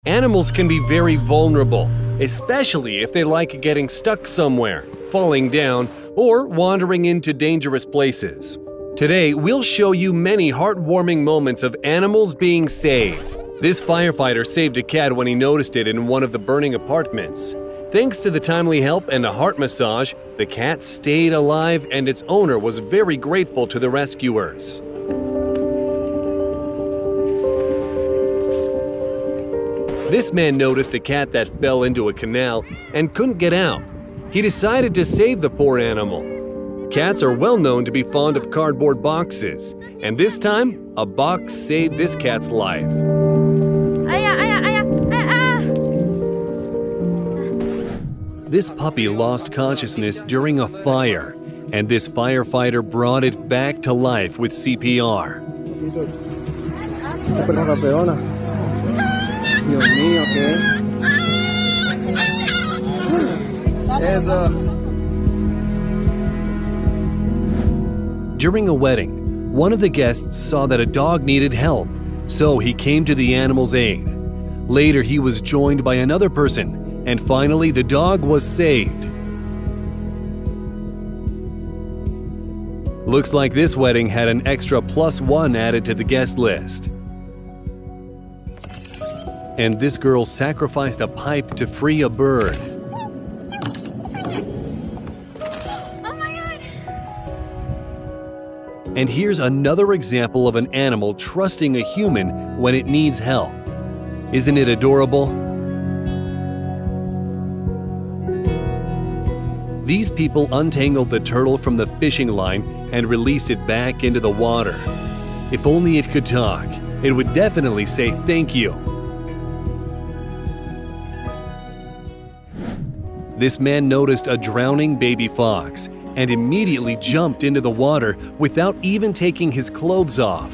Animals can be very vulnerable, especially if they like getting stuck somewhere, falling down, or wandering into dangerous places. Today, we'll show you many heartwarming moments of animals being saved. This firefighter saved a cat when he noticed it in one of the burning apartments. Thanks to the timely help and a heart massage, the cat stayed alive and its owner was very grateful to the rescuers. This man noticed a cat that fell into a canal and couldn't get out. He decided to save the poor animal. Cats are well known to be fond of cardboard boxes, and this time, a box saved this cat's life. This puppy lost consciousness during a fire, and this firefighter brought it back to life with CPR. During a wedding, one of the guests saw that a dog needed help, so he came to the animal's aid. Later, he was joined by another person, and finally, the dog was saved. Looks like this wedding had an extra +1 added to the guest list. And this girl sacrificed a pipe to free a bird. And here's another example of an animal trusting a human when it needs help. Isn't it adorable? These people untangled the turtle from the fishing line and released it back into the water. If only it could talk, it would definitely say thank you. This man noticed a drowning baby fox and immediately jumped into the water without even taking his clothes off.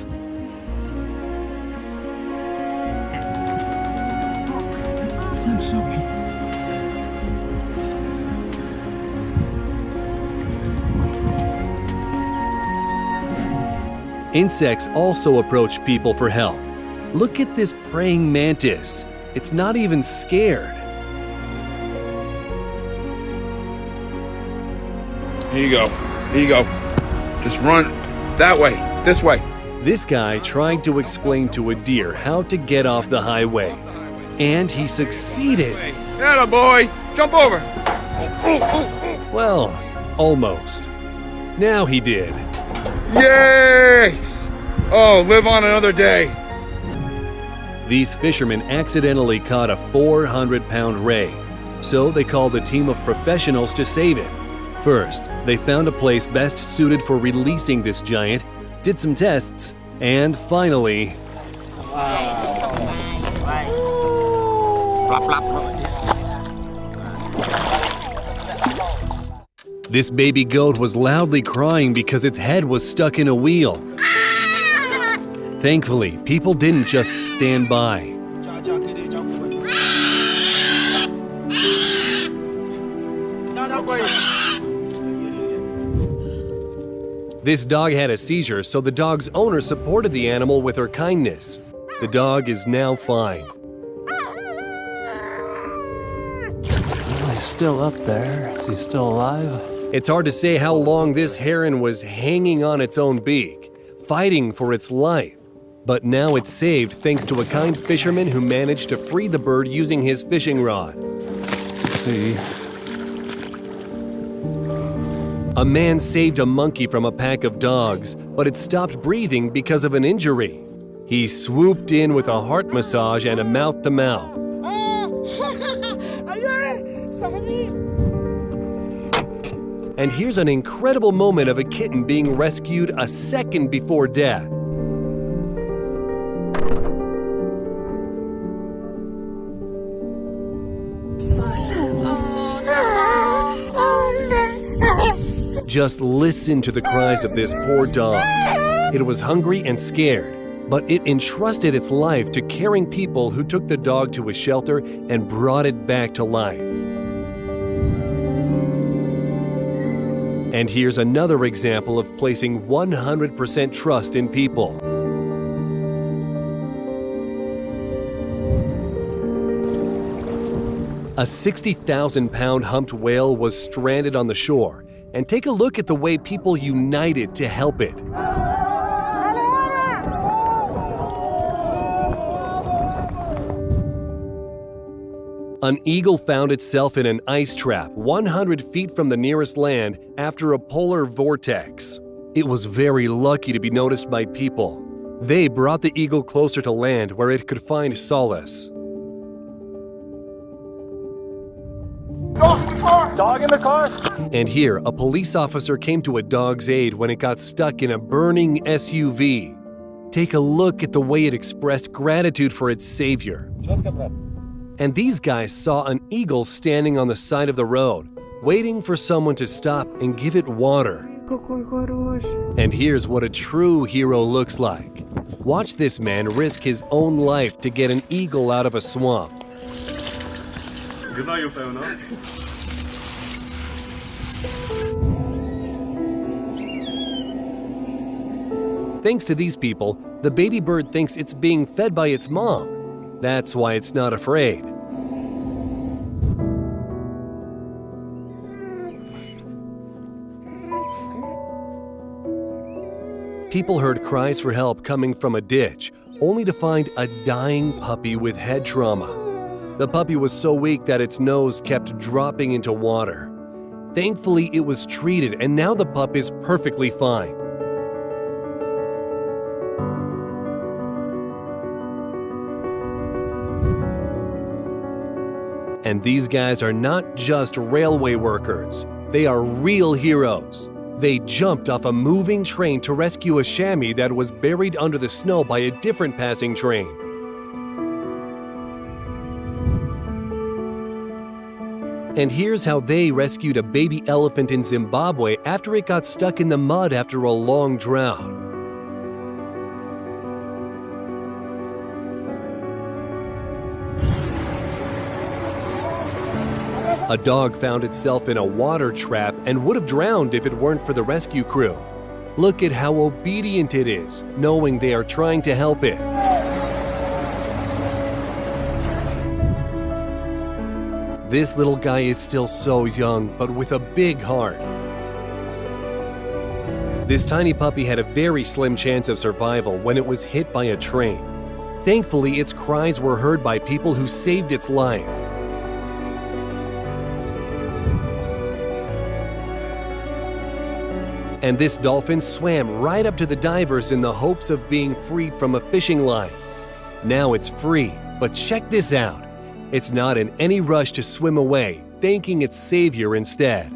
Insects also approach people for help. Look at this praying mantis. It's not even scared. Here you go. Here you go. Just run that way, this way. This guy tried to explain to a deer how to get off the highway, and he succeeded. Atta boy, jump over. Well, almost. Now he did. Yes! Oh, live on another day. These fishermen accidentally caught a 400-pound ray, so they called a team of professionals to save it. First, they found a place best suited for releasing this giant, did some tests, and finally... This baby goat was loudly crying because its head was stuck in a wheel. Thankfully, people didn't just stand by. This dog had a seizure, so the dog's owner supported the animal with her kindness. The dog is now fine. He's still up there. Is he still alive? It's hard to say how long this heron was hanging on its own beak, fighting for its life. But now it's saved thanks to a kind fisherman who managed to free the bird using his fishing rod. Let's see. A man saved a monkey from a pack of dogs, but it stopped breathing because of an injury. He swooped in with a heart massage and a mouth-to-mouth. And here's an incredible moment of a kitten being rescued a second before death. Just listen to the cries of this poor dog. It was hungry and scared, but it entrusted its life to caring people who took the dog to a shelter and brought it back to life. And here's another example of placing 100% trust in people. A 60,000-pound humped whale was stranded on the shore, and take a look at the way people united to help it. An eagle found itself in an ice trap 100 feet from the nearest land after a polar vortex. It was very lucky to be noticed by people. They brought the eagle closer to land where it could find solace. Dog in the car? And here, a police officer came to a dog's aid when it got stuck in a burning SUV. Take a look at the way it expressed gratitude for its savior. And these guys saw an eagle standing on the side of the road, waiting for someone to stop and give it water. And here's what a true hero looks like. Watch this man risk his own life to get an eagle out of a swamp. Thanks to these people, the baby bird thinks it's being fed by its mom. That's why it's not afraid. People heard cries for help coming from a ditch, only to find a dying puppy with head trauma. The puppy was so weak that its nose kept dropping into water. Thankfully, it was treated, and now the pup is perfectly fine. And these guys are not just railway workers. They are real heroes. They jumped off a moving train to rescue a chamois that was buried under the snow by a different passing train. And here's how they rescued a baby elephant in Zimbabwe after it got stuck in the mud after a long drought. A dog found itself in a water trap and would have drowned if it weren't for the rescue crew. Look at how obedient it is, knowing they are trying to help it. This little guy is still so young, but with a big heart. This tiny puppy had a very slim chance of survival when it was hit by a train. Thankfully, its cries were heard by people who saved its life. And this dolphin swam right up to the divers in the hopes of being freed from a fishing line. Now it's free, but check this out. It's not in any rush to swim away, thanking its savior instead.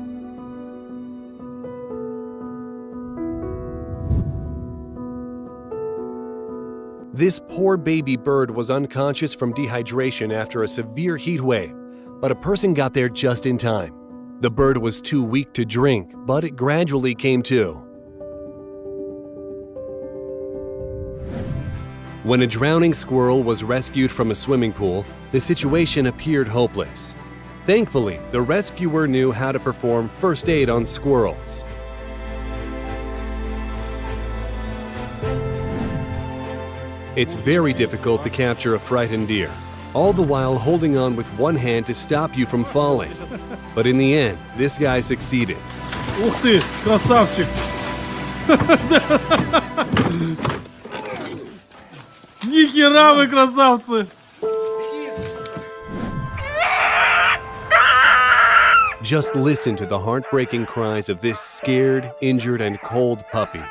This poor baby bird was unconscious from dehydration after a severe heat wave, but a person got there just in time. The bird was too weak to drink, but it gradually came to. When a drowning squirrel was rescued from a swimming pool, the situation appeared hopeless. Thankfully, the rescuer knew how to perform first aid on squirrels. It's very difficult to capture a frightened deer, all the while holding on with one hand to stop you from falling. But in the end, this guy succeeded. Ух ты, красавчик! Ни хера вы красавцы! Just listen to the heartbreaking cries of this scared, injured, and cold puppy.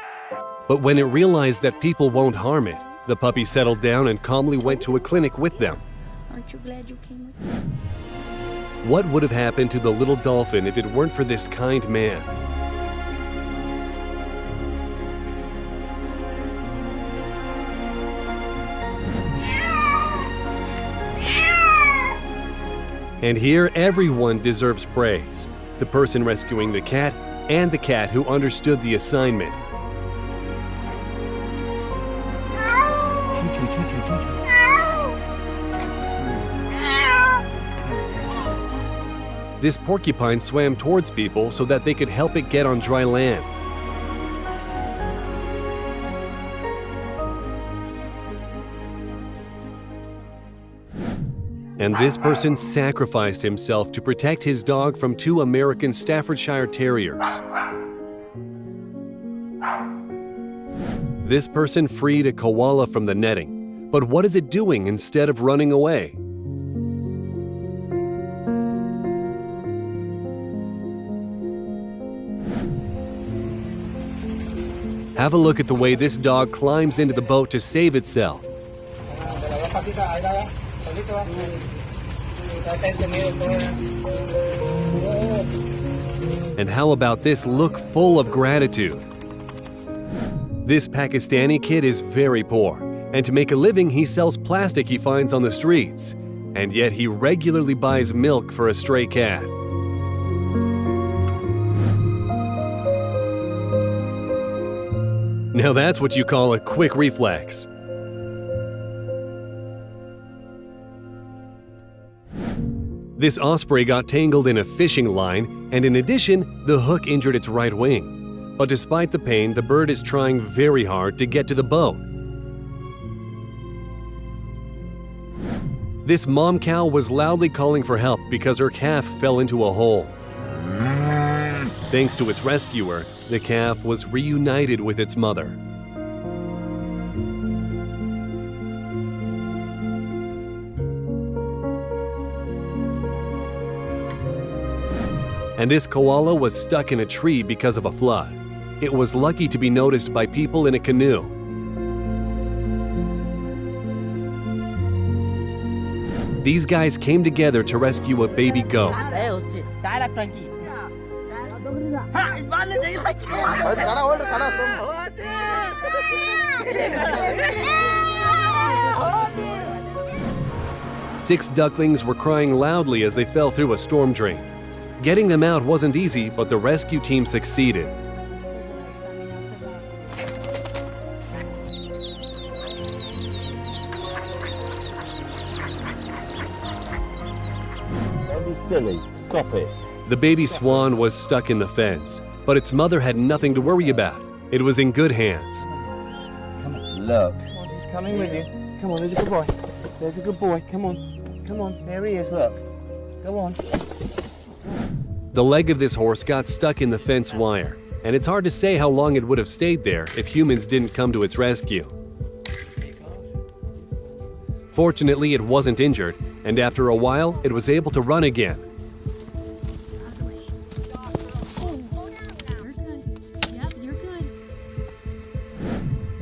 But when it realized that people won't harm it, the puppy settled down and calmly went to a clinic with them. Aren't you glad you came with me? What would have happened to the little dolphin if it weren't for this kind man? And here, everyone deserves praise. The person rescuing the cat and the cat who understood the assignment. This porcupine swam towards people so that they could help it get on dry land. And this person sacrificed himself to protect his dog from 2 American Staffordshire Terriers. This person freed a koala from the netting, but what is it doing instead of running away? Have a look at the way this dog climbs into the boat to save itself. And how about this look full of gratitude? This Pakistani kid is very poor, and to make a living he sells plastic he finds on the streets, and yet he regularly buys milk for a stray cat. Now that's what you call a quick reflex. This osprey got tangled in a fishing line, and in addition, the hook injured its right wing. But despite the pain, the bird is trying very hard to get to the boat. This mom cow was loudly calling for help because her calf fell into a hole. Thanks to its rescuer, the calf was reunited with its mother. And this koala was stuck in a tree because of a flood. It was lucky to be noticed by people in a canoe. These guys came together to rescue a baby goat. Six ducklings were crying loudly as they fell through a storm drain. Getting them out wasn't easy, but the rescue team succeeded. Don't be silly. Stop it. The baby swan was stuck in the fence, but its mother had nothing to worry about. It was in good hands. Come on, look. Come on, he's coming with you. Come on, there's a good boy. There's a good boy. Come on. Come on, there he is, look. Go on. The leg of this horse got stuck in the fence wire, and it's hard to say how long it would have stayed there if humans didn't come to its rescue. Fortunately, it wasn't injured, and after a while, it was able to run again.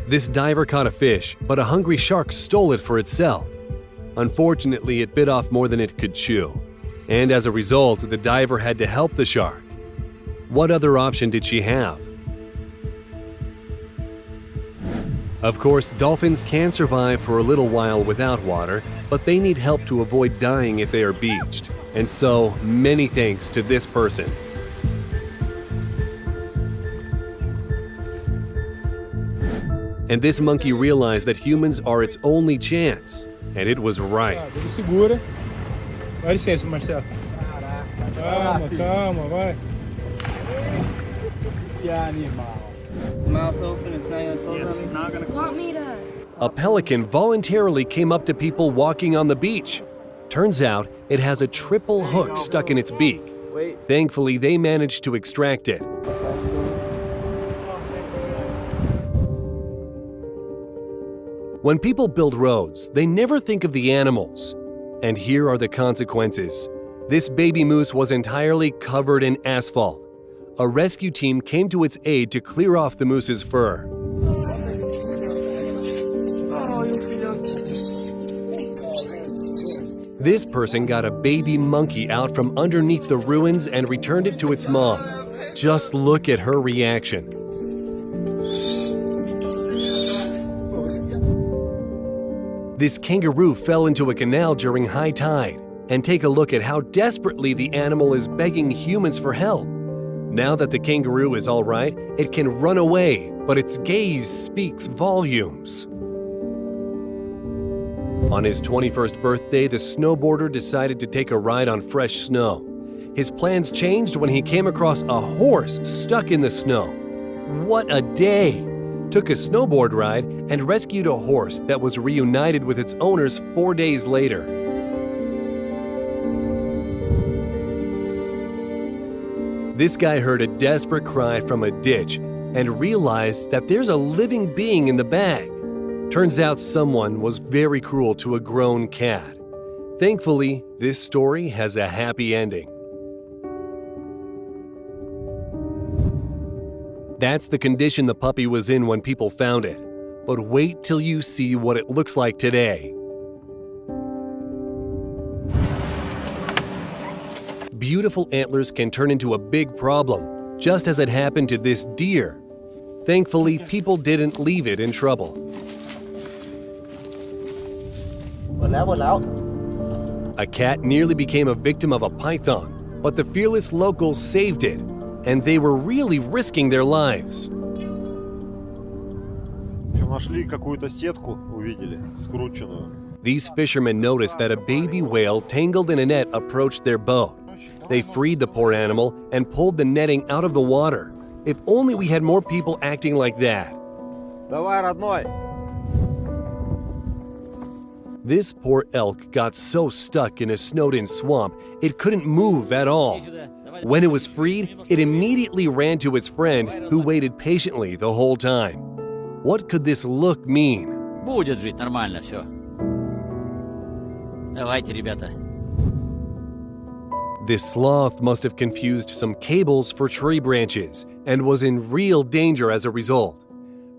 This diver caught a fish, but a hungry shark stole it for itself. Unfortunately, it bit off more than it could chew. And as a result, the diver had to help the shark. What other option did she have? Of course, dolphins can survive for a little while without water, but they need help to avoid dying if they are beached. And so, many thanks to this person. And this monkey realized that humans are its only chance, and it was right. Segura. Dá licença, Marcelo. Calma, calma, vai. Que animal. A pelican voluntarily came up to people walking on the beach. Turns out it has a triple hook stuck in its beak. Thankfully, they managed to extract it. When people build roads, they never think of the animals. And here are the consequences. This baby moose was entirely covered in asphalt. A rescue team came to its aid to clear off the moose's fur. This person got a baby monkey out from underneath the ruins and returned it to its mom. Just look at her reaction. This kangaroo fell into a canal during high tide. And take a look at how desperately the animal is begging humans for help. Now that the kangaroo is all right, it can run away, but its gaze speaks volumes. On his 21st birthday, the snowboarder decided to take a ride on fresh snow. His plans changed when he came across a horse stuck in the snow. What a day! Took a snowboard ride and rescued a horse that was reunited with its owners 4 days later. This guy heard a desperate cry from a ditch and realized that there's a living being in the bag. Turns out someone was very cruel to a grown cat. Thankfully, this story has a happy ending. That's the condition the puppy was in when people found it. But wait till you see what it looks like today. Beautiful antlers can turn into a big problem, just as it happened to this deer. Thankfully, people didn't leave it in trouble. A cat nearly became a victim of a python, but the fearless locals saved it, and they were really risking their lives. Нашли какую-то сетку, увидели, скрученную. These fishermen noticed that a baby whale tangled in a net approached their boat. They freed the poor animal and pulled the netting out of the water. If only we had more people acting like that. Давай, родной. This poor elk got so stuck in a snowed-in swamp, it couldn't move at all. When it was freed, it immediately ran to its friend, who waited patiently the whole time. What could this look mean? Будет жить нормально все. Давайте, ребята. This sloth must have confused some cables for tree branches and was in real danger as a result.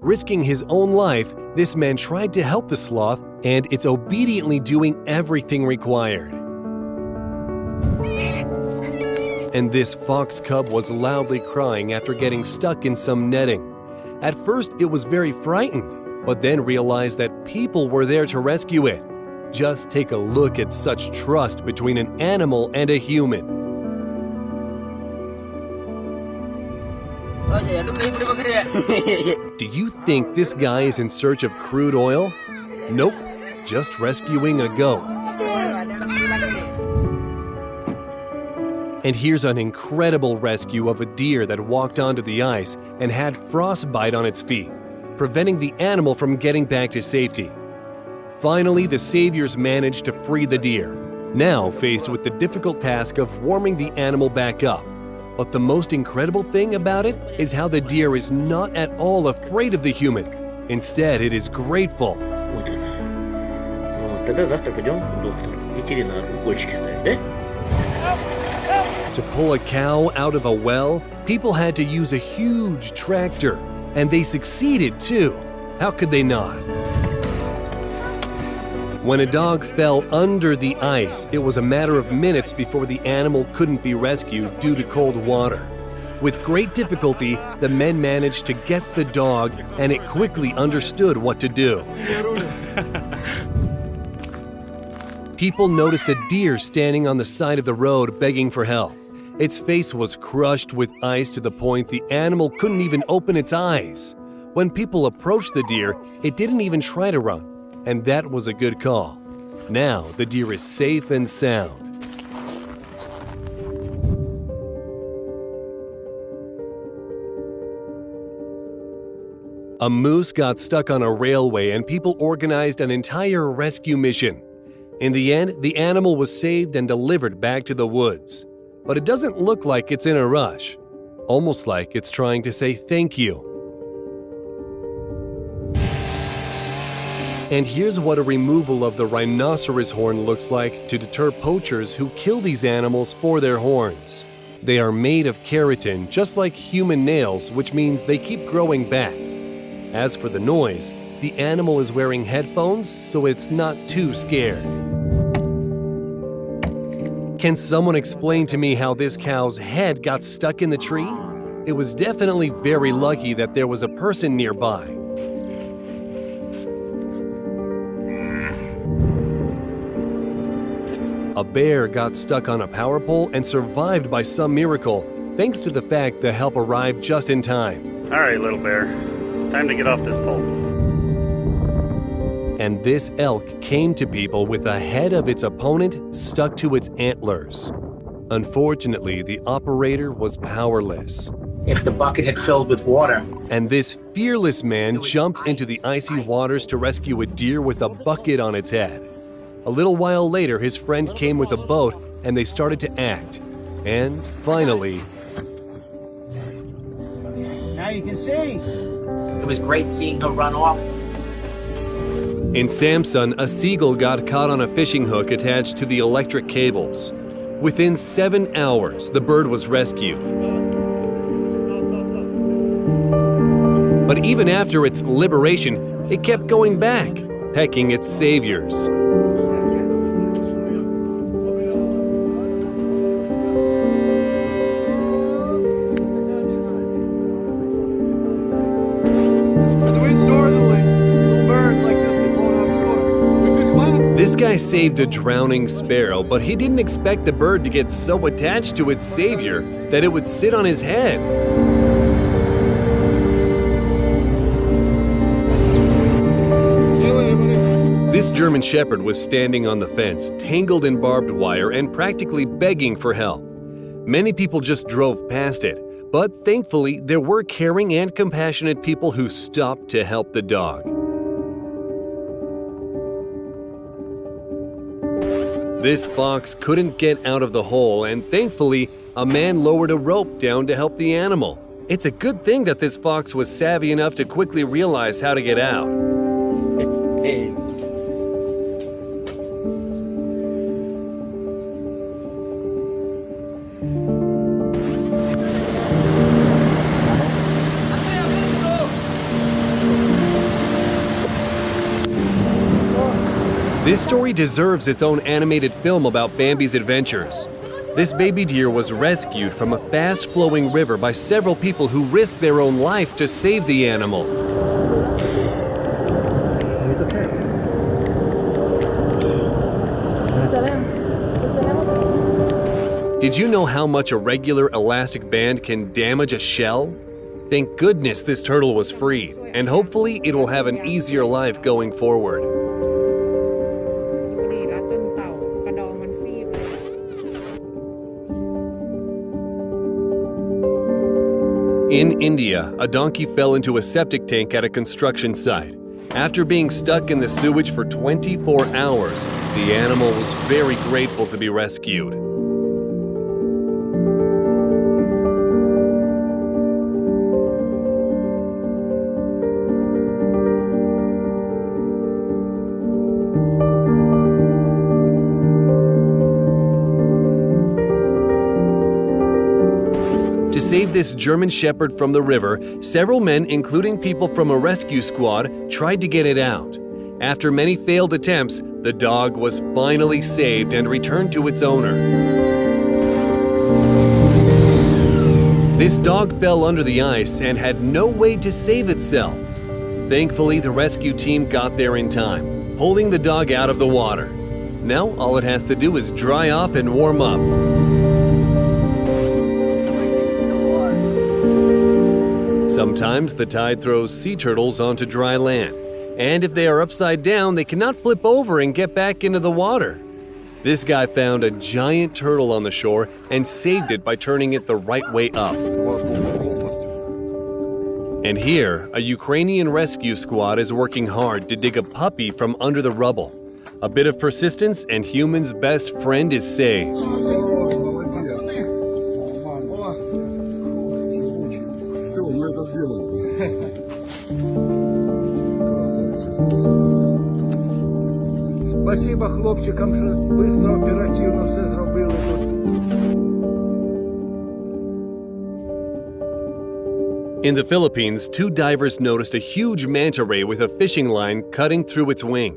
Risking his own life, this man tried to help the sloth, and it's obediently doing everything required. And this fox cub was loudly crying after getting stuck in some netting. At first, it was very frightened, but then realized that people were there to rescue it. Just take a look at such trust between an animal and a human. Do you think this guy is in search of crude oil? Nope, just rescuing a goat. And here's an incredible rescue of a deer that walked onto the ice and had frostbite on its feet, preventing the animal from getting back to safety. Finally, the saviors managed to free the deer, now faced with the difficult task of warming the animal back up. But the most incredible thing about it is how the deer is not at all afraid of the human. Instead, it is grateful. Вот она. Вот, тогда завтра пойдем к доктору, ветеринару, укольчики ставить, да? To pull a cow out of a well, people had to use a huge tractor, and they succeeded too. How could they not? When a dog fell under the ice, it was a matter of minutes before the animal couldn't be rescued due to cold water. With great difficulty, the men managed to get the dog, and it quickly understood what to do. People noticed a deer standing on the side of the road begging for help. Its face was crushed with ice to the point the animal couldn't even open its eyes. When people approached the deer, it didn't even try to run, and that was a good call. Now the deer is safe and sound. A moose got stuck on a railway and people organized an entire rescue mission. In the end, the animal was saved and delivered back to the woods. But it doesn't look like it's in a rush, almost like it's trying to say thank you. And here's what a removal of the rhinoceros horn looks like to deter poachers who kill these animals for their horns. They are made of keratin, just like human nails, which means they keep growing back. As for the noise, the animal is wearing headphones, so it's not too scared. Can someone explain to me how this cow's head got stuck in the tree? It was definitely very lucky that there was a person nearby. A bear got stuck on a power pole and survived by some miracle, thanks to the fact the help arrived just in time. All right, little bear, time to get off this pole. And this elk came to people with the head of its opponent stuck to its antlers. Unfortunately, the operator was powerless. If the bucket had filled with water. And this fearless man jumped into the icy waters to rescue a deer with a bucket on its head. A little while later, his friend came with a boat and they started to act. And finally, Now you can see. It was great seeing her run off. In Samsun, a seagull got caught on a fishing hook attached to the electric cables. Within 7 hours, the bird was rescued. But even after its liberation, it kept going back, pecking its saviors. This guy saved a drowning sparrow, but he didn't expect the bird to get so attached to its savior that it would sit on his head. This German Shepherd was standing on the fence, tangled in barbed wire and practically begging for help. Many people just drove past it, but thankfully there were caring and compassionate people who stopped to help the dog. This fox couldn't get out of the hole, and thankfully, a man lowered a rope down to help the animal. It's a good thing that this fox was savvy enough to quickly realize how to get out. This story deserves its own animated film about Bambi's adventures. This baby deer was rescued from a fast-flowing river by several people who risked their own life to save the animal. Did you know how much a regular elastic band can damage a shell? Thank goodness this turtle was freed, and hopefully it will have an easier life going forward. In India, a donkey fell into a septic tank at a construction site. After being stuck in the sewage for 24 hours, the animal was very grateful to be rescued. To save this German Shepherd from the river, several men, including people from a rescue squad, tried to get it out. After many failed attempts, the dog was finally saved and returned to its owner. This dog fell under the ice and had no way to save itself. Thankfully, the rescue team got there in time, pulling the dog out of the water. Now, all it has to do is dry off and warm up. Sometimes the tide throws sea turtles onto dry land, and if they are upside down, they cannot flip over and get back into the water. This guy found a giant turtle on the shore and saved it by turning it the right way up. And here, a Ukrainian rescue squad is working hard to dig a puppy from under the rubble. A bit of persistence and human's best friend is saved. Спасибо хлопчикам, що швидко, оперативно все зробили тут. In the Philippines, two divers noticed a huge manta ray with a fishing line cutting through its wing.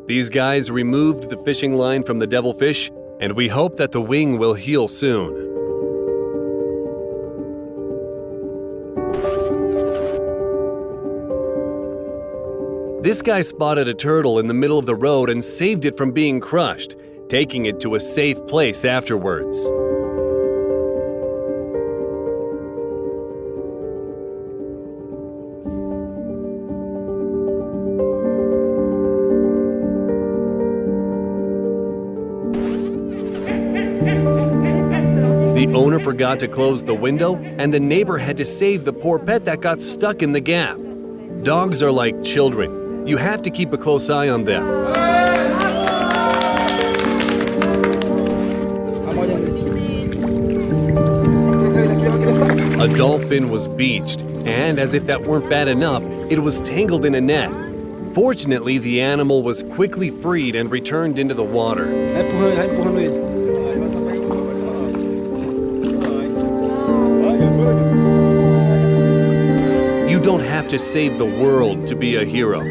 These guys removed the fishing line from the devilfish, and we hope that the wing will heal soon. This guy spotted a turtle in the middle of the road and saved it from being crushed, taking it to a safe place afterwards. The owner forgot to close the window, and the neighbor had to save the poor pet that got stuck in the gap. Dogs are like children. You have to keep a close eye on them. A dolphin was beached, And as if that weren't bad enough, it was tangled in a net. Fortunately, the animal was quickly freed and returned into the water. You don't have to save the world to be a hero.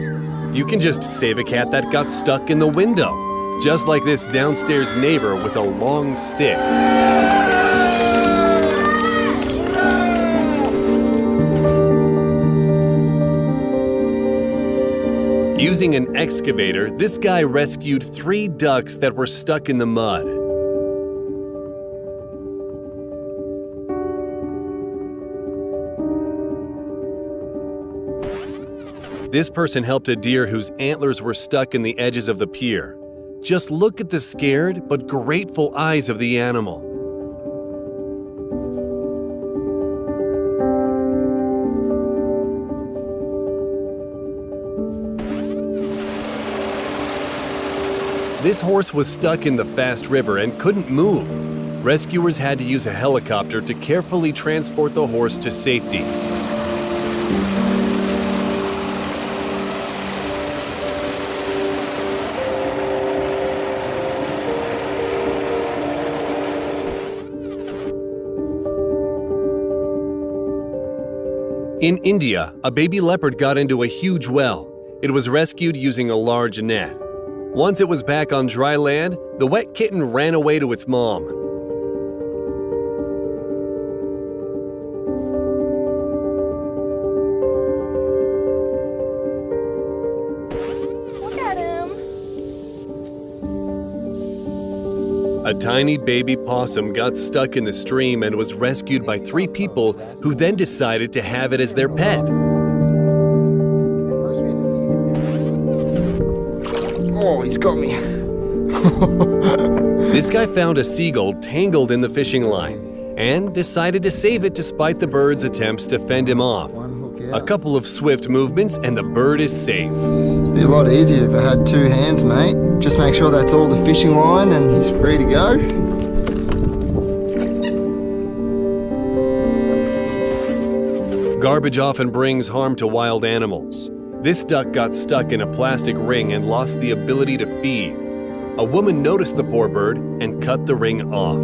You can just save a cat that got stuck in the window, just like this downstairs neighbor with a long stick. Using an excavator, this guy rescued 3 ducks that were stuck in the mud. This person helped a deer whose antlers were stuck in the edges of the pier. Just look at the scared but grateful eyes of the animal. This horse was stuck in the fast river and couldn't move. Rescuers had to use a helicopter to carefully transport the horse to safety. In India, a baby leopard got into a huge well. It was rescued using a large net. Once it was back on dry land, the wet kitten ran away to its mom. Look at him. A tiny baby possum got stuck in the stream and was rescued by 3 people who then decided to have it as their pet. Oh, he's got me. This guy found a seagull tangled in the fishing line and decided to save it despite the bird's attempts to fend him off. A couple of swift movements and the bird is safe. Be a lot easier if I had 2 hands, mate. Just make sure that's all the fishing line and he's free to go. Garbage often brings harm to wild animals. This duck got stuck in a plastic ring and lost the ability to feed. A woman noticed the poor bird and cut the ring off.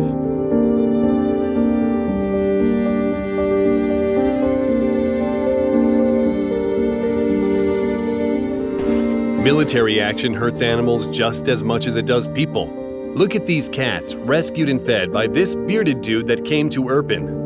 Military action hurts animals just as much as it does people. Look at these cats, rescued and fed by this bearded dude that came to Irpin.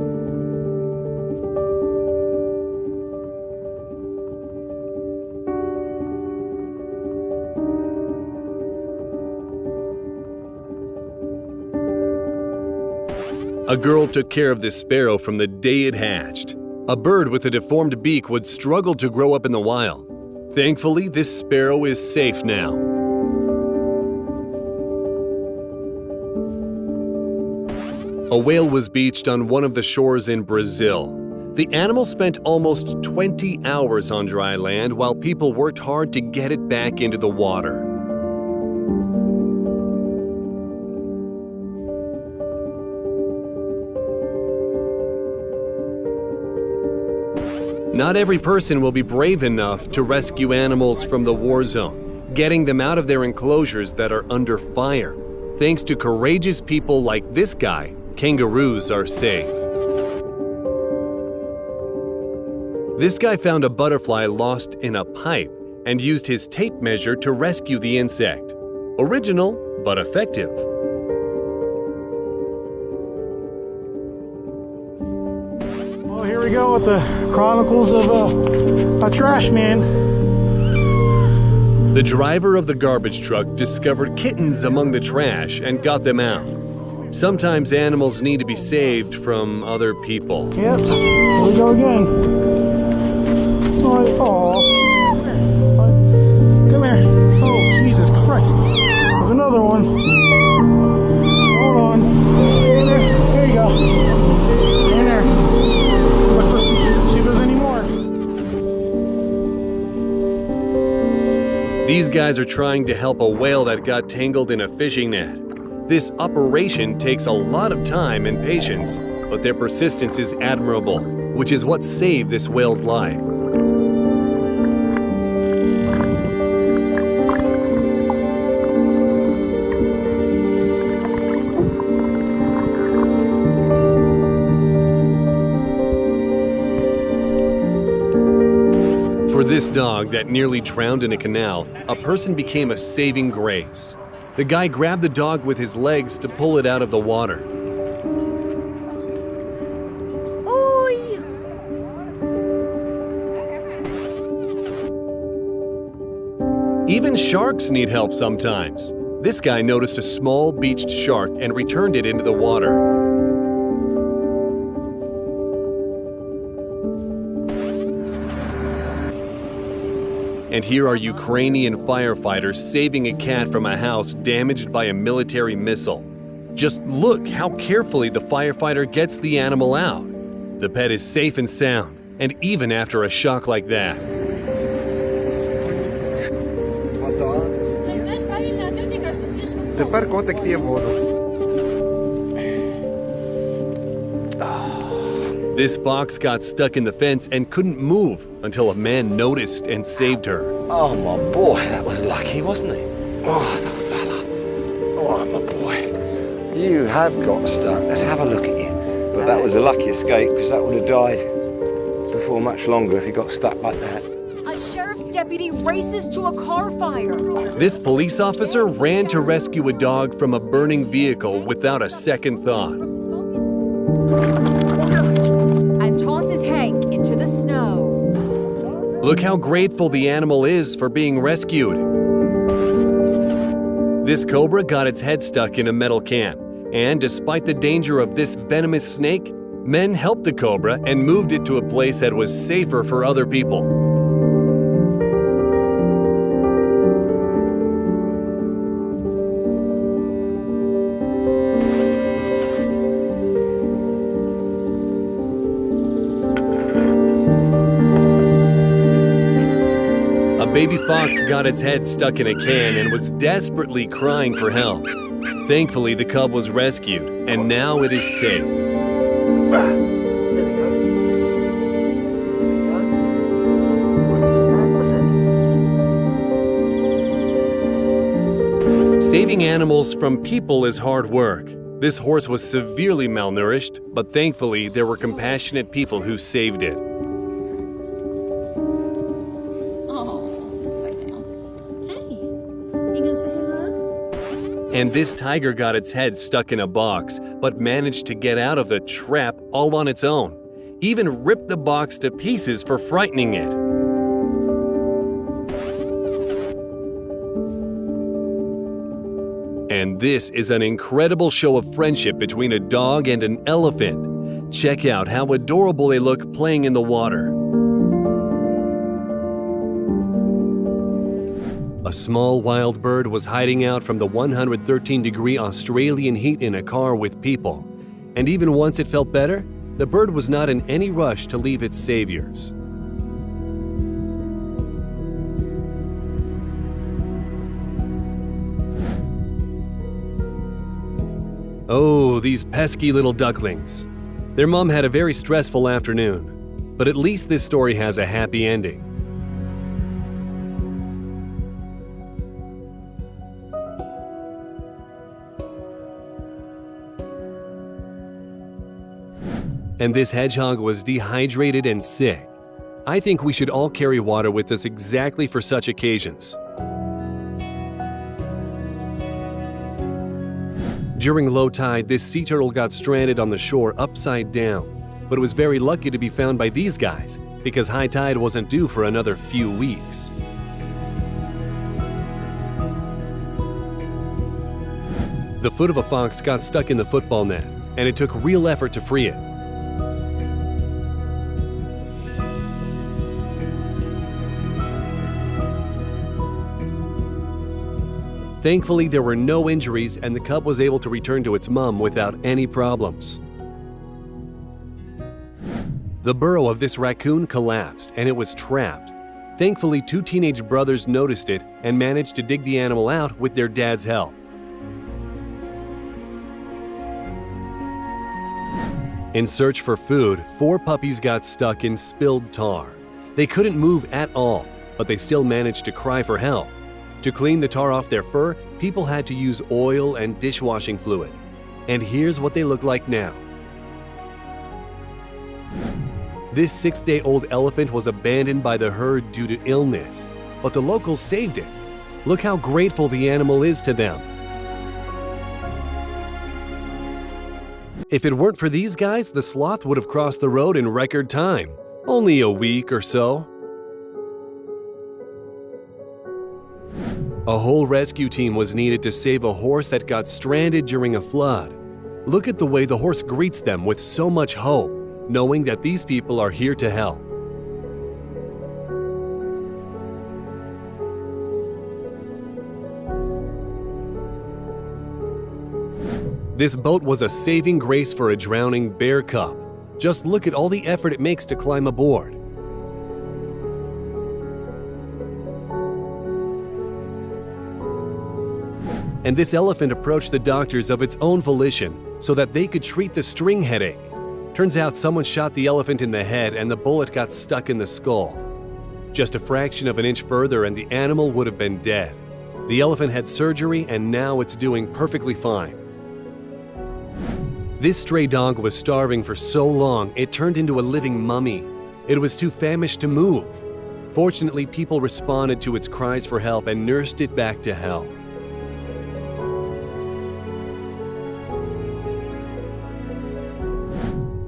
A girl took care of this sparrow from the day it hatched. A bird with a deformed beak would struggle to grow up in the wild. Thankfully, this sparrow is safe now. A whale was beached on one of the shores in Brazil. The animal spent almost 20 hours on dry land while people worked hard to get it back into the water. Not every person will be brave enough to rescue animals from the war zone, getting them out of their enclosures that are under fire. Thanks to courageous people like this guy, kangaroos are safe. This guy found a butterfly lost in a pipe and used his tape measure to rescue the insect. Original, but effective. Well, here we go with the chronicles of a trash man. The driver of the garbage truck discovered kittens among the trash and got them out. Sometimes animals need to be saved from other people. Yep, here we go again. Oh, come here. Oh, Jesus Christ. There's another one. Hold on. Stay in there. There you go. Stay in there. Let's see if there's any more. These guys are trying to help a whale that got tangled in a fishing net. This operation takes a lot of time and patience, but their persistence is admirable. which is what saved this whale's life. For this dog that nearly drowned in a canal, a person became a saving grace. The guy grabbed the dog with his legs to pull it out of the water. Oi! Even sharks need help sometimes. This guy noticed a small beached shark and returned it into the water. And here are Ukrainian firefighters saving a cat from a house damaged by a military missile. Just look how carefully the firefighter gets the animal out. The pet is safe and sound, and even after a shock like that. Тепер котик п'є воду. This fox got stuck in the fence and couldn't move until a man noticed and saved her. Oh, my boy, that was lucky, wasn't he? Oh, that's a fella. Oh, my boy. You have got stuck. Let's have a look at you. But that was a lucky escape, because that would have died before much longer if he got stuck like that. A sheriff's deputy races to a car fire. This police officer ran to rescue a dog from a burning vehicle without a second thought. And tosses Hank into the snow. Look how grateful the animal is for being rescued. This cobra got its head stuck in a metal can, and despite the danger of this venomous snake, men helped the cobra and moved it to a place that was safer for other people. Baby fox got its head stuck in a can and was desperately crying for help. Thankfully, the cub was rescued, and now it is safe. Saving animals from people is hard work. This horse was severely malnourished, but thankfully there were compassionate people who saved it. And this tiger got its head stuck in a box, but managed to get out of the trap all on its own. Even ripped the box to pieces for frightening it. And this is an incredible show of friendship between a dog and an elephant. Check out how adorable they look playing in the water. A small wild bird was hiding out from the 113-degree Australian heat in a car with people. And even once it felt better, the bird was not in any rush to leave its saviors. Oh, these pesky little ducklings. Their mom had a very stressful afternoon, but at least this story has a happy ending. And this hedgehog was dehydrated and sick. I think we should all carry water with us exactly for such occasions. During low tide, this sea turtle got stranded on the shore upside down, but it was very lucky to be found by these guys because high tide wasn't due for another few weeks. The foot of a fox got stuck in the football net, and it took real effort to free it. Thankfully, there were no injuries and the cub was able to return to its mom without any problems. The burrow of this raccoon collapsed and it was trapped. Thankfully, two teenage brothers noticed it and managed to dig the animal out with their dad's help. In search for food, 4 puppies got stuck in spilled tar. They couldn't move at all, but they still managed to cry for help. To clean the tar off their fur, people had to use oil and dishwashing fluid. And here's what they look like now. This 6-day-old elephant was abandoned by the herd due to illness, but the locals saved it. Look how grateful the animal is to them. If it weren't for these guys, the sloth would have crossed the road in record time. Only a week or so. A whole rescue team was needed to save a horse that got stranded during a flood. Look at the way the horse greets them with so much hope, knowing that these people are here to help. This boat was a saving grace for a drowning bear cub. Just look at all the effort it makes to climb aboard. And this elephant approached the doctors of its own volition so that they could treat the string headache. Turns out someone shot the elephant in the head and the bullet got stuck in the skull. Just a fraction of an inch further and the animal would have been dead. The elephant had surgery and now it's doing perfectly fine. This stray dog was starving for so long it turned into a living mummy. It was too famished to move. Fortunately, people responded to its cries for help and nursed it back to health.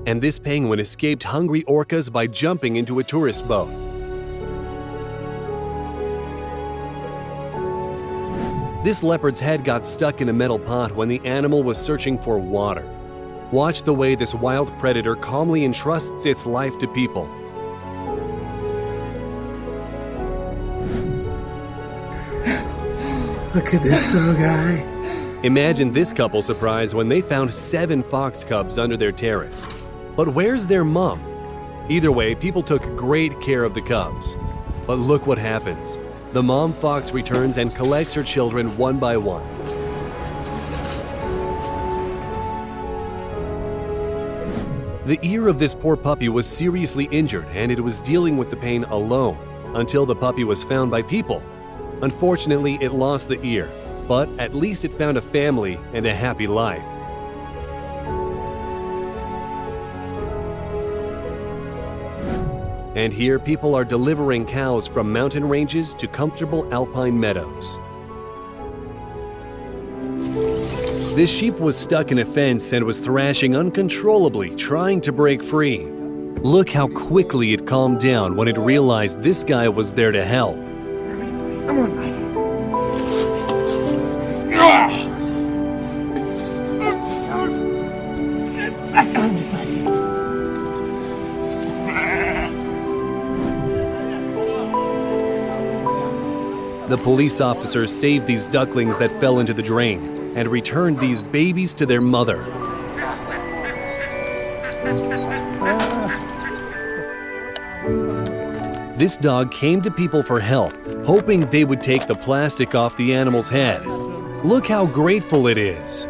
And this penguin escaped hungry orcas by jumping into a tourist boat. This leopard's head got stuck in a metal pot when the animal was searching for water. Watch the way this wild predator calmly entrusts its life to people. Look at this little guy. Imagine this couple's surprise when they found 7 fox cubs under their terrace. But where's their mom? Either way, people took great care of the cubs. But look what happens. The mom fox returns and collects her children one by one. The ear of this poor puppy was seriously injured and it was dealing with the pain alone until the puppy was found by people. Unfortunately, it lost the ear, but at least it found a family and a happy life. And here, people are delivering cows from mountain ranges to comfortable alpine meadows. This sheep was stuck in a fence and was thrashing uncontrollably, trying to break free. Look how quickly it calmed down when it realized this guy was there to help. Come on, Mike. The police officers saved these ducklings that fell into the drain and returned these babies to their mother. This dog came to people for help, hoping they would take the plastic off the animal's head. Look how grateful it is.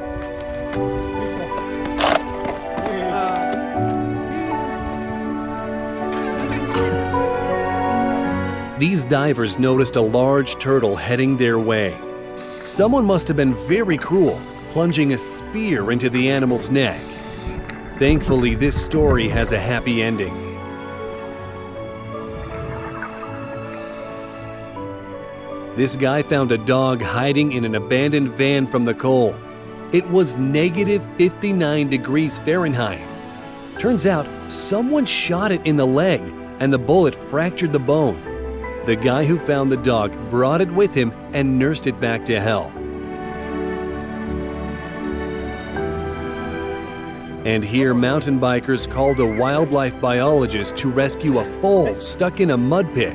These divers noticed a large turtle heading their way. Someone must have been very cruel, plunging a spear into the animal's neck. Thankfully, this story has a happy ending. This guy found a dog hiding in an abandoned van from the cold. It was negative 59 degrees Fahrenheit. Turns out, someone shot it in the leg, and the bullet fractured the bone. The guy who found the dog brought it with him and nursed it back to health. And here, mountain bikers called a wildlife biologist to rescue a foal stuck in a mud pit.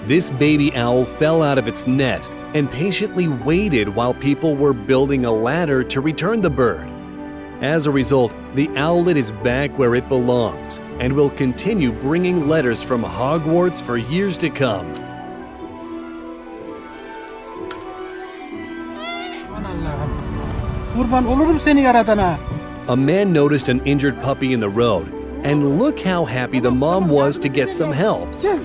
This baby owl fell out of its nest and patiently waited while people were building a ladder to return the bird. As a result, the owlet is back where it belongs and will continue bringing letters from Hogwarts for years to come. Kurban olurum seni yaradana. A man noticed an injured puppy in the road, and look how happy the mom was to get some help. Gel,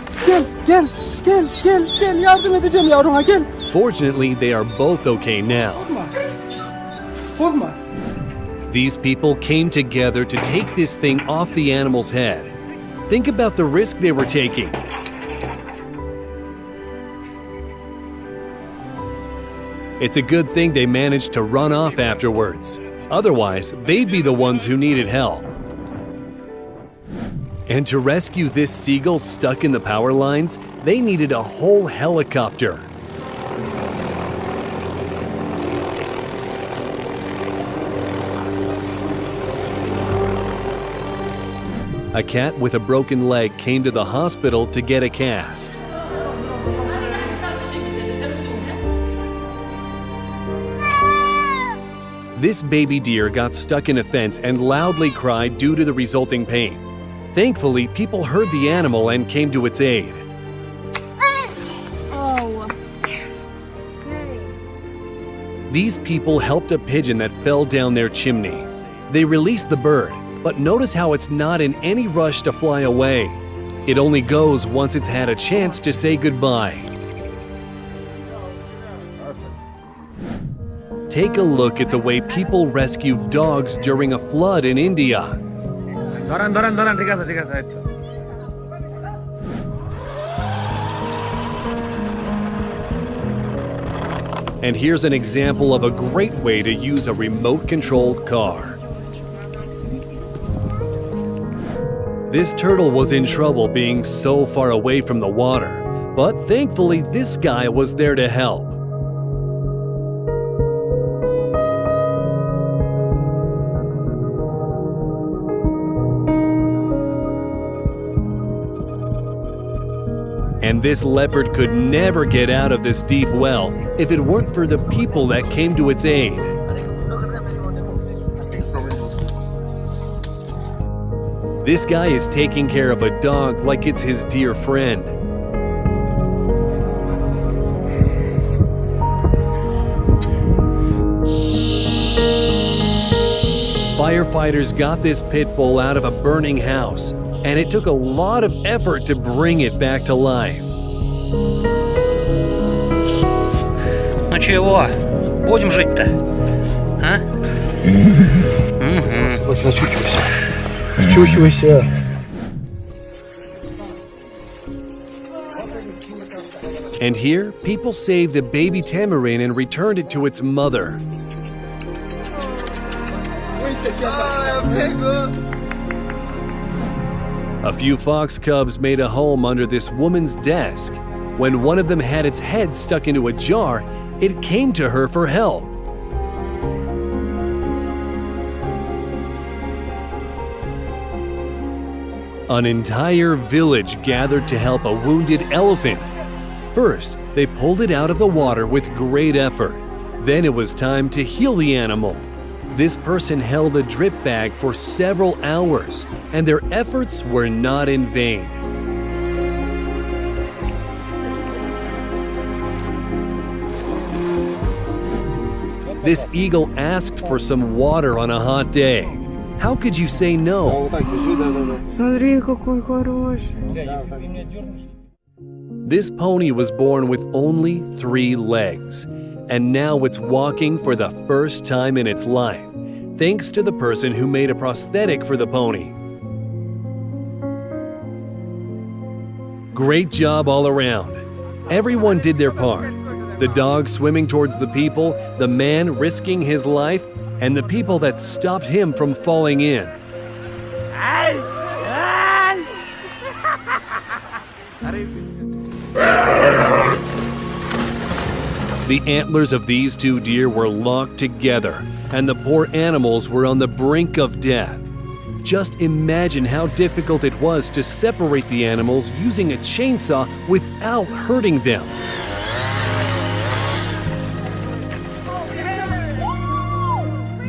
yardım edeceğim yavruma gel. Fortunately, they are both okay now. Korkma. These people came together to take this thing off the animal's head. Think about the risk they were taking. It's a good thing they managed to run off afterwards. Otherwise, they'd be the ones who needed help. And to rescue this seagull stuck in the power lines, they needed a whole helicopter. A cat with a broken leg came to the hospital to get a cast. This baby deer got stuck in a fence and loudly cried due to the resulting pain. Thankfully, people heard the animal and came to its aid. These people helped a pigeon that fell down their chimney. They released the bird, but notice how it's not in any rush to fly away. It only goes once it's had a chance to say goodbye. Take a look at the way people rescue dogs during a flood in India. And here's an example of a great way to use a remote-controlled car. This turtle was in trouble being so far away from the water, but thankfully this guy was there to help. And this leopard could never get out of this deep well if it weren't for the people that came to its aid. This guy is taking care of a dog like it's his dear friend. Firefighters got this pit bull out of a burning house, and it took a lot of effort to bring it back to life. Ну чего, будем жить-то, а? Чухивайся. And here, people saved a baby tamarin and returned it to its mother. A few fox cubs made a home under this woman's desk. When one of them had its head stuck into a jar, it came to her for help. An entire village gathered to help a wounded elephant. First, they pulled it out of the water with great effort. Then it was time to heal the animal. This person held a drip bag for several hours, and their efforts were not in vain. This eagle asked for some water on a hot day. How could you say no? Смотри, какой хороший. This pony was born with only 3 legs, and now it's walking for the first time in its life, thanks to the person who made a prosthetic for the pony. Great job all around. Everyone did their part. The dog swimming towards the people, the man risking his life, and the people that stopped him from falling in. The antlers of these 2 deer were locked together, and the poor animals were on the brink of death. Just imagine how difficult it was to separate the animals using a chainsaw without hurting them.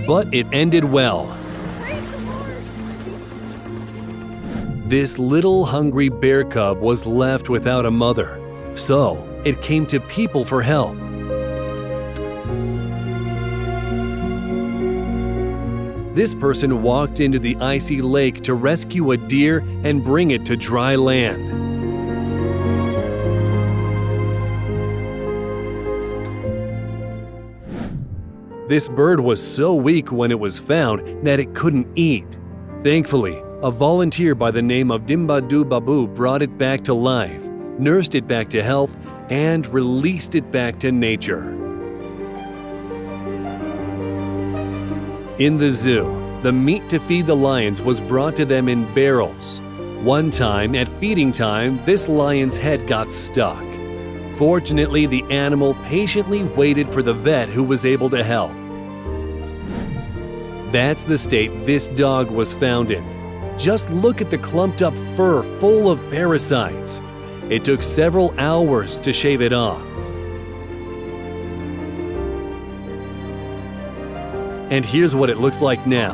But it ended well. This little hungry bear cub was left without a mother, so it came to people for help. This person walked into the icy lake to rescue a deer and bring it to dry land. This bird was so weak when it was found that it couldn't eat. Thankfully, a volunteer by the name of Dimbadu Babu brought it back to life, nursed it back to health, and released it back to nature. In the zoo, the meat to feed the lions was brought to them in barrels. One time, at feeding time, this lion's head got stuck. Fortunately, the animal patiently waited for the vet who was able to help. That's the state this dog was found in. Just look at the clumped up fur full of parasites. It took several hours to shave it off. And here's what it looks like now,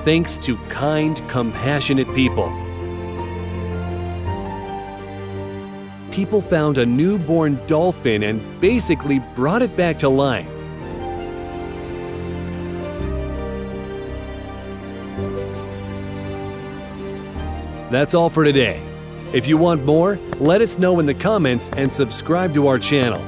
thanks to kind, compassionate people. People found a newborn dolphin and basically brought it back to life. That's all for today. If you want more, let us know in the comments and subscribe to our channel.